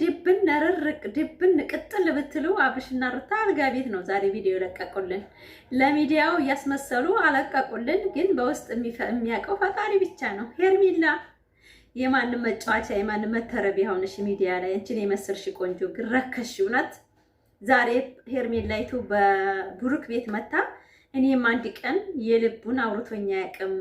ድብን ነርርቅ ድብን ቅጥል ብትሉ አብርሽና ሩታ አልጋ ቤት ነው ዛሬ ቪዲዮ ለቀቁልን። ለሚዲያው እያስመሰሉ አለቀቁልን፣ ግን በውስጥ የሚያውቀው ፈጣሪ ብቻ ነው። ሄርሜላ የማንም መጫወቻ የማንም መተረቢያ ሆነሽ ሚዲያ ላይ አንቺን የመሰልሽ ቆንጆ ግረከሽ። እውነት ዛሬ ሄርሜላይቱ በብሩክ ቤት መታ እኔም አንድ ቀን የልቡን አውርቶኛ ያቅም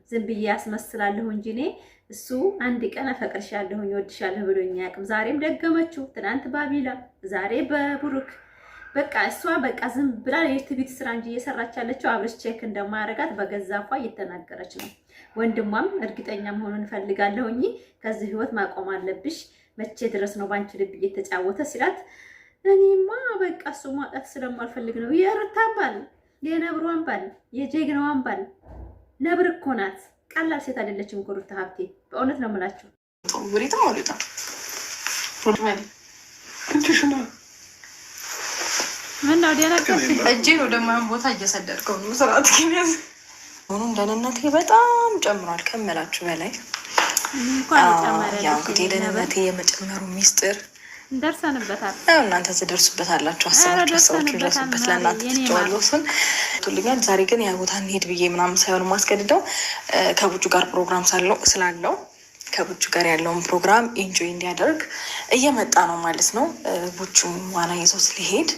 ዝም ብዬ ያስመስላለሁ እንጂ እኔ እሱ አንድ ቀን አፈቅርሻለሁ እወድሻለሁ ብሎኛ ያቅም። ዛሬም ደገመችው። ትናንት ባቢላ ዛሬ በብሩክ በቃ እሷ በቃ ዝም ብላ የዩቲዩብ ስራ እንጂ እየሰራች ያለችው አብርሽ ቼክ እንደማያረጋት በገዛ አፏ እየተናገረች ነው። ወንድሟም እርግጠኛ መሆኑን ፈልጋለሁ እንጂ ከዚህ ህይወት ማቆም አለብሽ፣ መቼ ድረስ ነው ባንቺ ልብ እየተጫወተ ሲላት እኔማ በቃ እሱ ማጣት ስለማልፈልግ ነው። የሩታን ባል የነብሯን ባል የጀግናዋን ባል ነብር እኮ ናት። ቀላል ሴት አይደለችም እኮ ሩታ ሀብቴ፣ በእውነት ነው የምላችሁ። ወሪታ ወሪታ ምን ነው ደነገጥኩ። እጄን ወደማይሆን ቦታ እየሰደድከው ነው። ስርዓት ከሚያዝ ሆኖ ደህንነቴ በጣም ጨምሯል ከመላችሁ በላይ። ያው እንግዲህ ደህንነቴ የመጨመሩ ሚስጥር እንደርሰንበታል። እናንተ ትደርሱበታላችሁ። አስባችሁ ሰዎች ደርሱበት ለእናንተ ትጫወሉትን ቱልኛል። ዛሬ ግን ያ ቦታ እንሄድ ብዬ ምናምን ሳይሆን ማስገድደው ከቡጁ ጋር ፕሮግራም ስላለው ከቡጁ ጋር ያለውን ፕሮግራም ኢንጆይ እንዲያደርግ እየመጣ ነው ማለት ነው። ቡጁ ዋና ይዞ ስለሄድ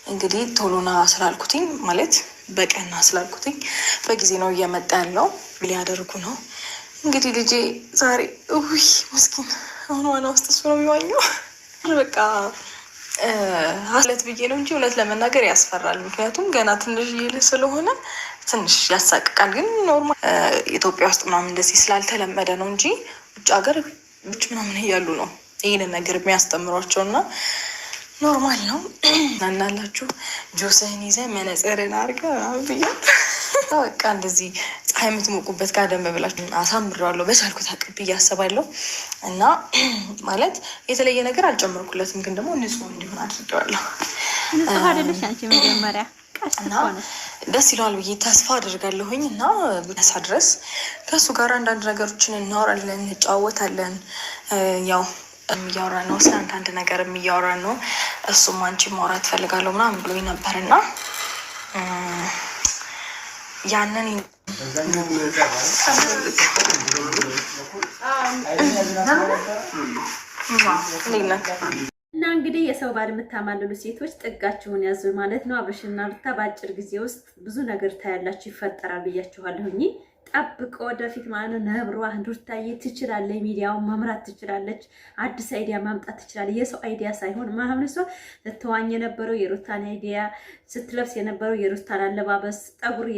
እንግዲህ ቶሎና ስላልኩትኝ ማለት በቀና ስላልኩትኝ በጊዜ ነው እየመጣ ያለው። ሊያደርጉ ነው እንግዲህ ልጄ ዛሬ ውይ ምስኪን አሁን ዋና ውስጥ እሱ ነው የሚዋኘው። በቃ ሀስለት ብዬ ነው እንጂ እውነት ለመናገር ያስፈራል። ምክንያቱም ገና ትንሽ ይል ስለሆነ ትንሽ ያሳቅቃል። ግን ኖርማል ኢትዮጵያ ውስጥ ምናምን እንደዚህ ስላልተለመደ ነው እንጂ ውጭ ሀገር ውጭ ምናምን እያሉ ነው ይህንን ነገር የሚያስተምሯቸው እና ኖርማል ነው። እናላችሁ ጆስህን ይዘህ መነጽርን አድርገህ ብያል። በቃ እንደዚህ ፀሐይ የምትሞቁበት ጋር ደንብ ብላችሁ አሳምረዋለሁ በቻልኩት አቅም ብዬ አስባለሁ። እና ማለት የተለየ ነገር አልጨመርኩለትም፣ ግን ደግሞ ንጹህ እንዲሆን አድርጌዋለሁ። ንጹህ አይደለሽ አንቺ መጀመሪያ እና ደስ ይለዋል ብዬ ተስፋ አድርጋለሁኝ። እና ብነሳ ድረስ ከእሱ ጋር አንዳንድ ነገሮችን እናወራለን፣ እንጫወታለን። ያው እያወራ ነው ስለ አንዳንድ ነገር እያወራ ነው። እሱም አንቺ ማውራት ትፈልጋለሁ ምናምን ብሎኝ ነበር እና ያንን እና እንግዲህ የሰው ባል የምታማልሉ ሴቶች ጥጋችሁን ያዙ ማለት ነው። አብርሽና ሩታ በአጭር ጊዜ ውስጥ ብዙ ነገር ታያላችሁ፣ ይፈጠራል ብያችኋለሁኝ። ጠብቆ ወደፊት ማለት ነው። ነብሯ ሩታዬ ትችላለች፣ ሚዲያውን መምራት ትችላለች፣ አዲስ አይዲያ ማምጣት ትችላለች። የሰው አይዲያ ሳይሆን ማለት ነው። ስትዋኝ የነበረው የሩታን አይዲያ፣ ስትለብስ የነበረው የሩታን አለባበስ፣ ጠጉር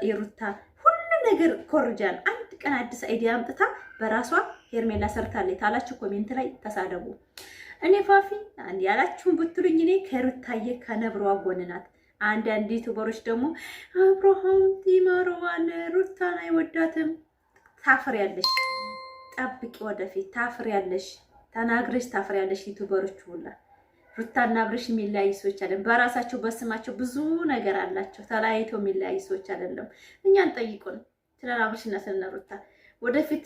የሩታ ሁሉ ነገር ኮርጃን አንድ ቀን አዲስ አይዲያ አምጥታ በራሷ ሄርሜላ ሰርታለች ታላችሁ ኮሜንት ላይ ተሳደቡ። እኔ ፋፊ አንድ ያላችሁን ብትሉኝ እኔ ከሩታዬ ከነብሯ ጎን ናት። አንዳንድ ዩቲዩበሮች ደግሞ አብርሃም ይመረዋል ሩታን አይወዳትም። ታፍሪያለሽ፣ ጠብቂ ወደፊት ታፍሪያለሽ፣ ተናግረሽ ታፍሪያለሽ። ዩቲዩበሮች ሁላ ሩታና አብርሽ የሚለያዩ ሰዎች አይደለም። በራሳቸው በስማቸው ብዙ ነገር አላቸው። ተለያይተው የሚለያዩ ሰዎች አይደለም። እኛን ጠይቁን ስለ አብርሽና ስለ ሩታ። ወደፊት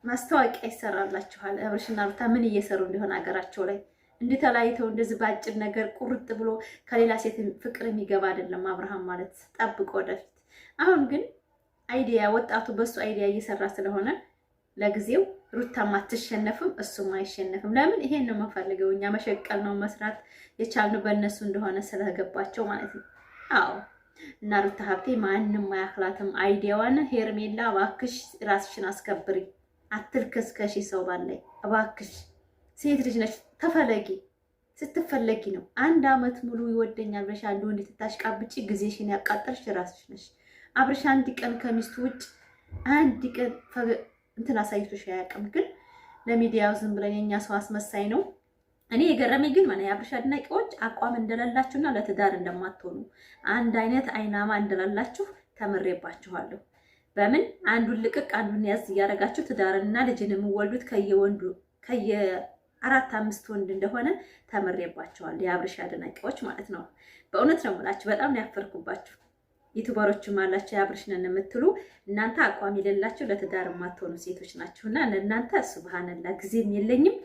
ማስታወቂያ ይሰራላችኋል። አብርሽና ሩታ ምን እየሰሩ እንደሆነ ሀገራቸው ላይ እንድተላይተው እንደዚህ ባጭር ነገር ቁርጥ ብሎ ከሌላ ሴት ፍቅር የሚገባ አይደለም አብርሃም ማለት። ጠብቆ ወደፊት። አሁን ግን አይዲያ ወጣቱ በሱ አይዲያ እየሰራ ስለሆነ ለጊዜው ሩታም አትሸነፍም፣ እሱም አይሸነፍም። ለምን ይሄን ነው የምፈልገው። እኛ መሸቀል ነው መስራት የቻልነው በእነሱ እንደሆነ ስለገባቸው ማለት ነው። አዎ እና ሩታ ሀብቴ ማንንም አያክላትም አይዲያዋን። ሄርሜላ እባክሽ ራስሽን አስከብሪ፣ አትልከስከሺ ሰው ባላይ እባክሽ። ሴት ልጅ ነች፣ ተፈለጊ። ስትፈለጊ ነው። አንድ አመት ሙሉ ይወደኛል ብለሽ አንድ ወንድ ትታሽቃብጪ ጊዜሽን ያቃጠልሽ ራስሽ ነሽ። አብርሽ አንድ ቀን ከሚስቱ ውጭ አንድ ቀን እንትን አሳይቶሽ አያውቅም። ግን ለሚዲያው ዝም ብለን የኛ ሰው አስመሳይ ነው። እኔ የገረመኝ ግን ማለት የአብርሽ አድናቂዎች አቋም እንደሌላችሁና ለትዳር እንደማትሆኑ አንድ አይነት አይናማ እንደሌላችሁ ተምሬባችኋለሁ። በምን አንዱን ልቅቅ አንዱን ያዝ እያደረጋችሁ ትዳርና ልጅን የምወልዱት ከየወንዱ ከየ4 5 ወንድ እንደሆነ ተምሬባችኋለሁ። የአብርሽ አድናቂዎች ማለት ነው። በእውነት ነው የምላችሁ። በጣም ያፈርኩባችሁ ዩቲዩበሮችም አላችሁ የአብርሽ ነን የምትሉ እናንተ አቋም የሌላችሁ ለትዳር የማትሆኑ ሴቶች ናችሁና ለእናንተ ሱብሃንአላህ ጊዜም የለኝም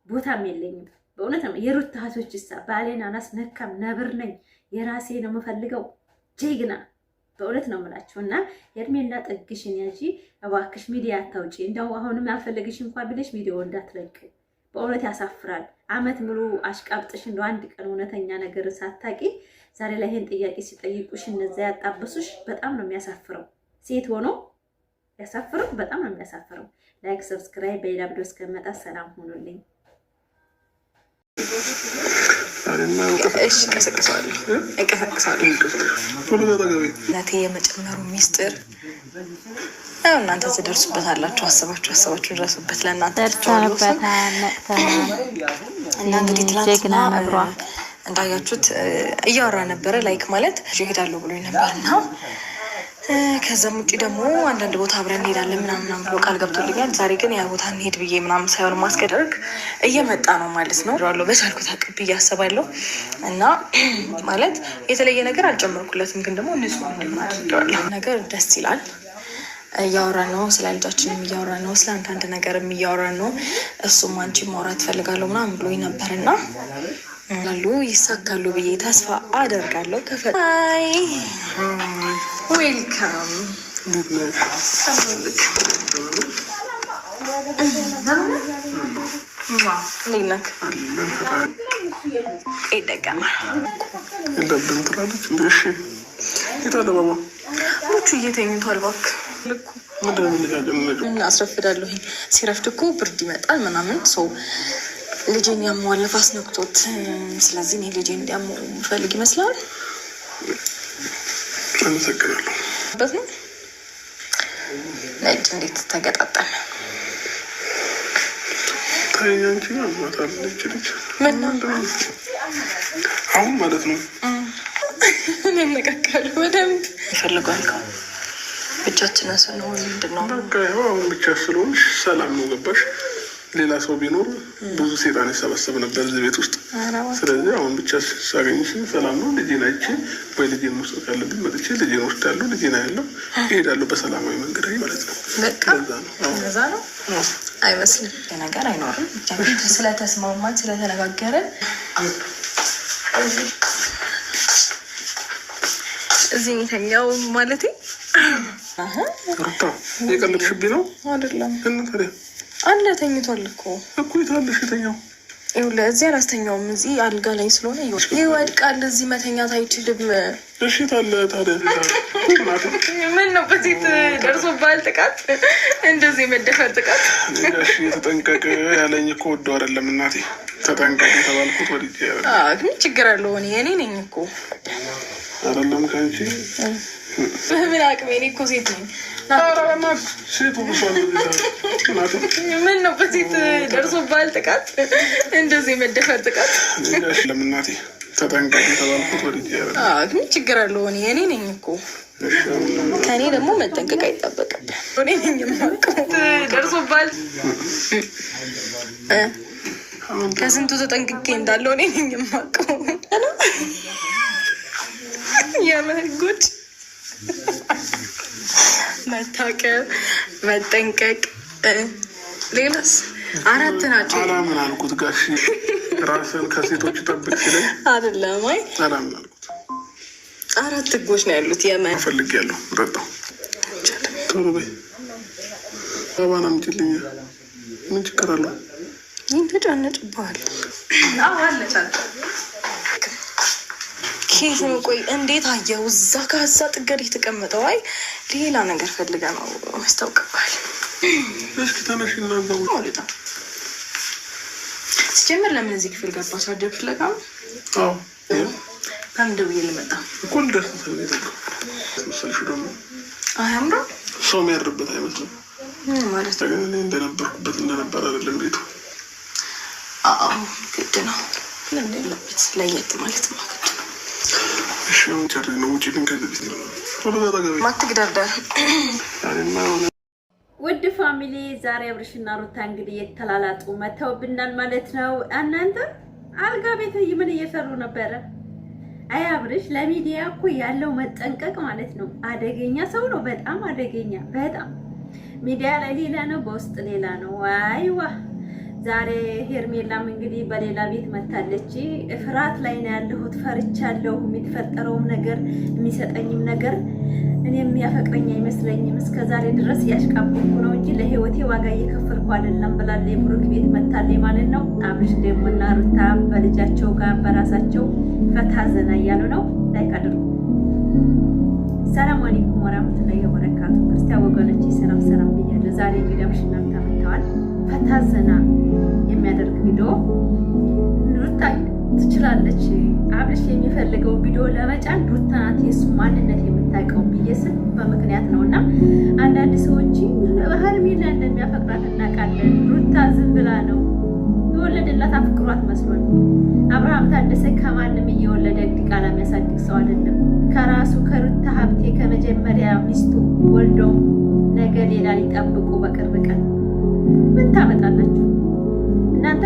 ቦታም የለኝም። በእውነት ነው። የሩታ እህቶች ባሌን አላስነካም፣ ነብር ነኝ፣ የራሴ ነው የምፈልገው፣ ጀግና በእውነት ነው የምላችሁ። እና የእድሜና ጥግሽን ያጂ እባክሽ ሚዲያ አታውጪ። እንደው አሁንም ያልፈለግሽ እንኳን ብለሽ ቪዲዮ እንዳትለቅ። በእውነት ያሳፍራል። አመት ሙሉ አሽቃብጥሽ እንደው አንድ ቀን እውነተኛ ነገር ሳታቂ ዛሬ ላይ ይሄን ጥያቄ ሲጠይቁሽ እነዛ ያጣበሱሽ በጣም ነው የሚያሳፍረው። ሴት ሆኖ ያሳፍረው፣ በጣም ነው የሚያሳፍረው። ላይክ ሰብስክራይብ፣ በሌላ ቪዲዮ እስከመጣ ሰላም ሆኑልኝ። እናቴ የመጨመሩ ሚስጥር እናንተ ትደርሱበታላችሁ። አሰባችሁ ድረሱበት። ለእናንተ እና እንግዲህ ትናንትና እንዳያችሁት እያወራ ነበረ። ላይክ ማለት እሄዳለሁ ብሎኝ ነበርና ከዛም ውጭ ደግሞ አንዳንድ ቦታ አብረን እንሄዳለን ምናምን ብሎ ቃል ገብቶልኛል። ዛሬ ግን ያ ቦታ እንሄድ ብዬ ምናምን ሳይሆን ማስገደርግ እየመጣ ነው ማለት ነው። ራሎ በቻልኩት አቅብ ብዬ አስባለሁ እና ማለት የተለየ ነገር አልጨመርኩለትም፣ ግን ደግሞ ንጹህ አድርጌዋለሁ። ነገር ደስ ይላል። እያወራን ነው፣ ስለ ልጃችንም እያወራን ነው፣ ስለ አንዳንድ ነገርም እያወራን ነው። እሱም አንቺ ማውራት ትፈልጋለሁ ምናምን ብሎኝ ነበርና ላሉ ይሳካሉ ብዬ ተስፋ አደርጋለሁ። ከፈይ ዌልካም ሊነክ ይደገማል የለብን ትላለች። እንደሽ የታለባባ ሞቹ እየተኙቷል። እባክህ ልኩ ምንድን አስረፍዳለሁ። ሲረፍድ እኮ ብርድ ይመጣል ምናምን ሰው ልጄን ያሟል ነፋስ ነክቶት። ስለዚህ እኔ ልጄን እንዲያመው ፈልግ ይመስላል። አመሰግናለሁ። በት ነው ነጭ እንዴት ተገጣጠመ? ታየኝ አንቺ አማታል ልጅ ምን አሁን ማለት ነው። እኔ እነቃቃለሁ በደንብ ይፈልጓል። ብቻችን ስንሆን ምንድን ነው በቃ ይኸው አሁን ብቻ ስለሆንሽ ሰላም ነው። ገባሽ? ሌላ ሰው ቢኖር ብዙ ሴጣን ይሰበሰብ ነበር እዚህ ቤት ውስጥ። ስለዚህ አሁን ብቻ ሳገኝሽ ሰላም ነው። ልጄን አይቼ ወይ ልጄን መስጠት ካለብኝ መጥቼ ልጄን ወስዳለሁ። ልጄን ያለው ይሄዳለሁ በሰላማዊ መንገድ ማለት ነው። በቃ እዛ ነው አይመስልም። ነገር አይኖርም። ስለተስማማን ስለተነጋገረን እዚህ የተኛው ማለቴ ሩታ የቀለድሽብኝ ነው አይደለም? እና ታዲያ አለ ተኝቷል እኮ የታለሽ የተኛው? ይኸውልህ እዚህ አላስተኛውም። እዚህ አልጋ ላይ ስለሆነ ይወድቃል። እዚህ መተኛት አይችልም። እሺ ታለ ታዲያ ምን ነው በዚህ ደርሶብሃል ጥቃት? እንደዚህ መደፈር ጥቃት? እሺ ተጠንቀቅ ያለኝ እኮ ወደው አይደለም እናቴ። ተጠንቀቅ የተባልኩት ወዲህ ያለ ምን ችግር አለው? እኔ ነኝ እኮ አይደለም ከአንቺ በምን አቅሜ? እኔ እኮ ሴት ነኝ። ሴቱ ምን ነው በዚህ ደርሶብሃል ጥቃት? እንደዚህ መደፈር ጥቃት? ለምናቴ ተጠንቀቅ የተባልኩት ወዲህ ያለ ምን ችግር አለው? እኔ ነኝ እኮ። ከእኔ ደግሞ መጠንቀቅ አይጠበቅብህ። እኔ ነኝ የማውቀው። ደርሶብሃል ከስንቱ ተጠንቅቄ እንዳለው እኔ ነኝ የማውቀው። የመጉድ መታቀብ መጠንቀቅ። ሌላስ? አራት ናቸው። አላምን አልኩት ጋሽ ራስን ከሴቶች ጠብቅ ሲለኝ አይደለም። አይ አላምን አልኩት። አራት ህጎች ነው ያሉት። የመን ፈልጌያለሁ። ጠጣሁ። ቶሎ በይ ባባና ምጭልኝ። ምን ችግር አለው? ይህን ተጫነጭብሃል። አለቻለ ኬት ነው? ቆይ እንዴት አየው? እዛ ከዛ ጥገድ የተቀመጠው። አይ ሌላ ነገር ፈልገ ነው ያስታውቅብሃል። እስኪ ተነሽ እና እዛ ሲጀምር ለምን እዚህ ክፍል ገባ? ሳደብ ፍለጋ ነው። አዎ ከምን ደውዬ ልመጣ እኮ ልደርስ መሰልሽ። ደግሞ አያምረው ሰው የሚያድርበት አይመስልም ማለት ነው። እኔ እንደነበርኩበት እንደነበር አይደለም ቤቱ። አዎ ግድ ነው። ለምን የለበት ለየት ማለት ነው። እሺ አሁን ጨርቅ ነው። ውጭ ግን ከዚህ ማትግደርደር። ውድ ፋሚሊ ዛሬ አብርሽና ሩታ እንግዲህ የተላላጡ መተውብናል ማለት ነው። እናንተ አልጋ ቤት ምን እየሰሩ ነበረ? አይ አብርሽ ለሚዲያ እኮ ያለው መጠንቀቅ ማለት ነው። አደገኛ ሰው ነው። በጣም አደገኛ። በጣም ሚዲያ ላይ ሌላ ነው፣ በውስጥ ሌላ ነው። አይዋ ዛሬ ሄርሜላም እንግዲህ በሌላ ቤት መታለች። ፍርሃት ላይ ነው ያለሁት፣ ፈርቻለሁ። የሚፈጠረውም ነገር የሚሰጠኝም ነገር እኔ የሚያፈቅረኝ አይመስለኝም። እስከዛሬ ድረስ ያሽቃበኩ ነው እንጂ ለህይወቴ ዋጋ እየከፈልኩ አይደለም ብላለች። የብሩክ ቤት መታለች ማለት ነው። አብርሽ ደግሞ እና ሩታ በልጃቸው ጋር በራሳቸው ፈታ ዘና እያሉ ነው። ላይክ አድርጉ። ሰላም አለይኩም ወራህመቱላሂ ወበረካቱ። ክርስቲያን ወገኖቼ ሰላም ሰላም ብያለሁ። ዛሬ እንግዲህ አብርሽና ሩታ መጥተዋል። ፈታ ዘና የሚያደርግ ቪዲዮ ሩታ ትችላለች። አብርሽ የሚፈልገው ቪዲዮ ለመጫን ሩታ ናት የሱ ማንነት የምታውቀው ብዬ ስል በምክንያት ነውና አንዳንድ ሰዎች ሄርሜላ እንደሚያፈቅራት እናውቃለን። ሩታ ዝም ብላ ነው የወለደላት አፍቅሯት መስሎን። አብርሃም ታደሰ ከማንም እየወለደ ቃላ የሚያሳድግ ሰው አይደለም። ከራሱ ከሩታ ሀብቴ ከመጀመሪያ ሚስቱ ወልዶ ነገ ሌላ ሊጠብቁ በቅርብ ቀን ምን ታመጣላችሁ እናንተ?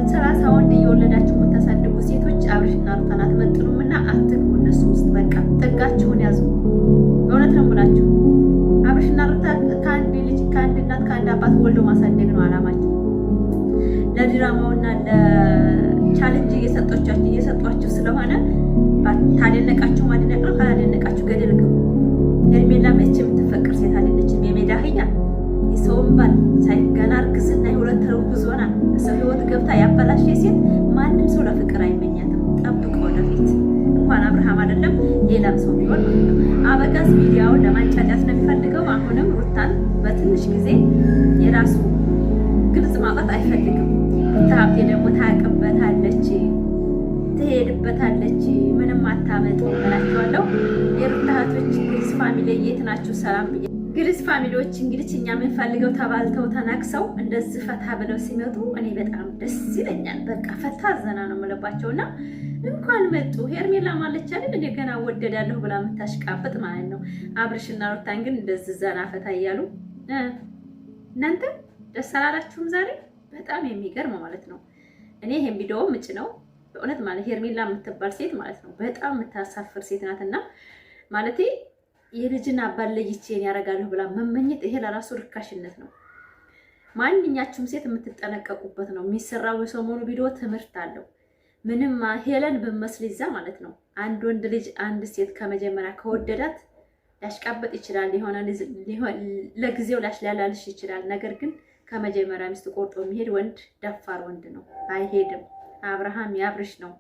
30 ወንድ እየወለዳችሁ የምታሳድጉ ሴቶች አብርሽና ሩታን አትመጥኑምና አትግቡ እነሱ ውስጥ። በቃ ጥጋችሁን ያዙ። በእውነት ነው የምላችሁ። አብርሽና ሩታ ከአንድ ልጅ ከአንድ እናት ከአንድ አባት ወልዶ ማሳደግ ነው አላማቸው። ለድራማውና ለቻሌንጅ እየሰጧችሁ ስለሆነ ታደነቃችሁ ማድነቅ ነው። ካላደነቃችሁ ገደል ግቡ። ሄርሜላ መቼ የምትፈቅር ሴት አይደለችም። የሜዳ አህያ የሰውን ባል ሳይገና እርግዝና የሁለት እርጉዝ ሆና ሰው ህይወት ገብታ ያበላሽ ሴት ማንም ሰው ለፍቅር አይመኛትም። ጠብቆ ወደፊት እንኳን አብርሃም አይደለም ሌላም ሰው ቢሆን አበጋዝ ሚዲያውን ለማንጫጫት ነው የሚፈልገው። አሁንም ሩታን በትንሽ ጊዜ የራሱ ግልጽ ማውጣት አይፈልግም። ሀብቴ ደግሞ ታውቅበታለች፣ ትሄድበታለች። ምንም አታመጣው እላቸዋለሁ። የሩታ እህቶች ግልጽ ፋሚሊ የት ናችሁ? ሰላም ብዬ ግልጽ ፋሚሊዎች እንግዲህ እኛ የምንፈልገው ተባልተው ተናክሰው እንደዚህ ፈታ ብለው ሲመጡ እኔ በጣም ደስ ይለኛል። በቃ ፈታ ዘና ነው የምለባቸውና እንኳን መጡ። ሄርሜላ ማለች አይደል እንደገና ወደዳለሁ ብላ የምታሽቃብጥ ማለት ነው። አብርሽና ሩታን ግን እንደዚህ ዘና ፈታ እያሉ እናንተ ደስ አላላችሁም? ዛሬ በጣም የሚገርም ማለት ነው። እኔ ይሄን ቪዲዮ ምጭ ነው በእውነት ማለት ሄርሜላ የምትባል ሴት ማለት ነው በጣም የምታሳፍር ሴት ናትና ማለቴ የልጅና አባል ለይቼን ያረጋለሁ ብላ መመኘት ይሄ ለራሱ ርካሽነት ነው። ማንኛችሁም ሴት የምትጠነቀቁበት ነው። የሚሰራው የሰሞኑ ቪዲዮ ትምህርት አለው። ምንም ሄለን በመስል ይዛ ማለት ነው። አንድ ወንድ ልጅ አንድ ሴት ከመጀመሪያ ከወደዳት ሊያሽቃበጥ ይችላል። ለጊዜው ሊያሽላላልሽ ይችላል። ነገር ግን ከመጀመሪያ ሚስት ቆርጦ የሚሄድ ወንድ ደፋር ወንድ ነው። አይሄድም። አብርሃም ያብርሽ ነው።